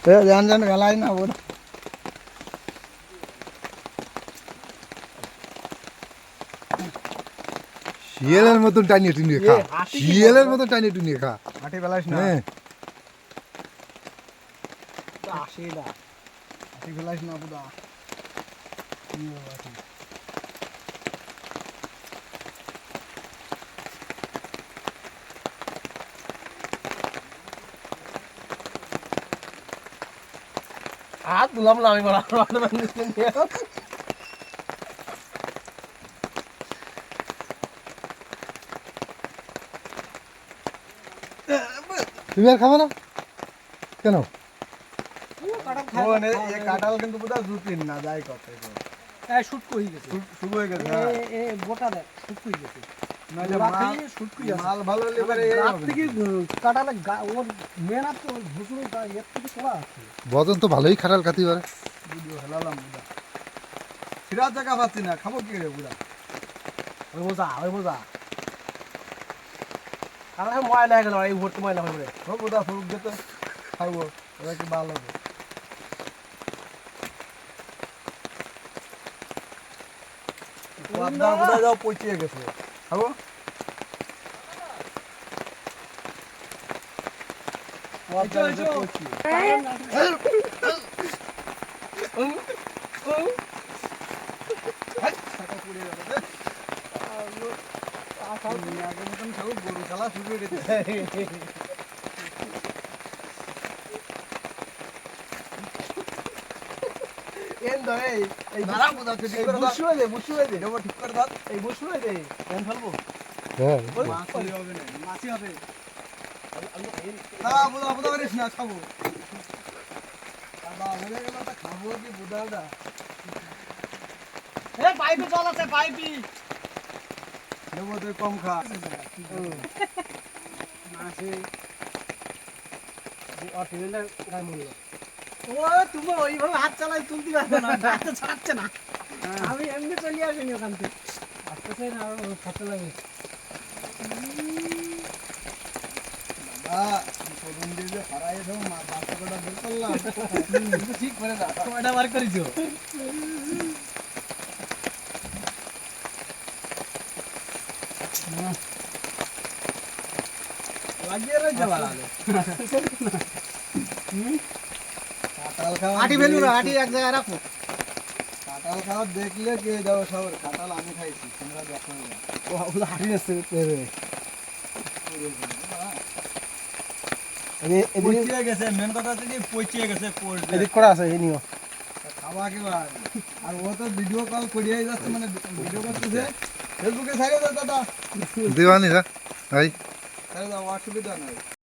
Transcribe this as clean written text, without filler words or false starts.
জান জান গেলাই না বোধ শিয়ালের মতন টানিয়ে টুনিয়ে খা, শিয়ালের মতন টানিয়ে টুনিয়ে খা। হাঁটি ফেলাইস না, হ্যাঁ আসে না, হাঁটি ফেলাইস না বুদা। হাত দিলাম না আমি বলা তুমি আর খাবো না কেন? কাঁঠাল কিন্তু বুদা জুতিন না যাই কথা শুট কই গেছে শুরু হয়ে গেছে। এ গোটা দেখ শুট কই গেছে নাহলে শুট কই আছে মাল ভালো হলে এবারে রাত থেকে কাটালে ওর মেন আর তো ভুসুড়ো এর থেকে তোলা আছে বদন তো ভালোই খাটাল খাতি পারে। ভিডিও হেলালাম বুদা, ফিরার জায়গা পাচ্ছি না, খাবো কি রে বুদা? ওই বোঝা কারণ ময়লা হয়ে গেল এই ভর্তি ময়লা হয়ে গেলে ও বুদা ফুরুক যেতে খাবো, ওরা কি ভালো হবে। বুদা যাও পচিয়ে গেছে, খাবো গরু খেলা শুরু হয়ে গেছে। হ্যাঁ পাইপে জল আছে পাইপি কম খা ও তুমি ওইভাবে হাত চালাই তুলতে পারবে না হাতে ছাড়াচ্ছে না আমি এমনি চলে আসিনি ওখান থেকে আসতেছে না আর হাতে লাগে ঠিক করে না সময়টা বার করেছো লাগিয়ে রয়েছে কাঁঠাল খাওয়া আটি ফেলু না আটি এক জায়গায় রাখো কাঁঠাল খাওয়া দেখলে কে যাবো সবার, কাঁঠাল আমি খাইছি তোমরা দেখো না। ওগুলো হাঁটি যাচ্ছে পচিয়ে গেছে, মেন কথা হচ্ছে কি পচিয়ে গেছে, এদিক করা আছে এই নিও খাওয়া কি ভাই। আর ও তো ভিডিও কল করিয়ে যাচ্ছে, মানে ভিডিও করতেছে ফেসবুকে ছাড়িয়ে দাও দাদা, দিবানি যা ভাই। ছাড়িয়ে দাও, অসুবিধা নাই।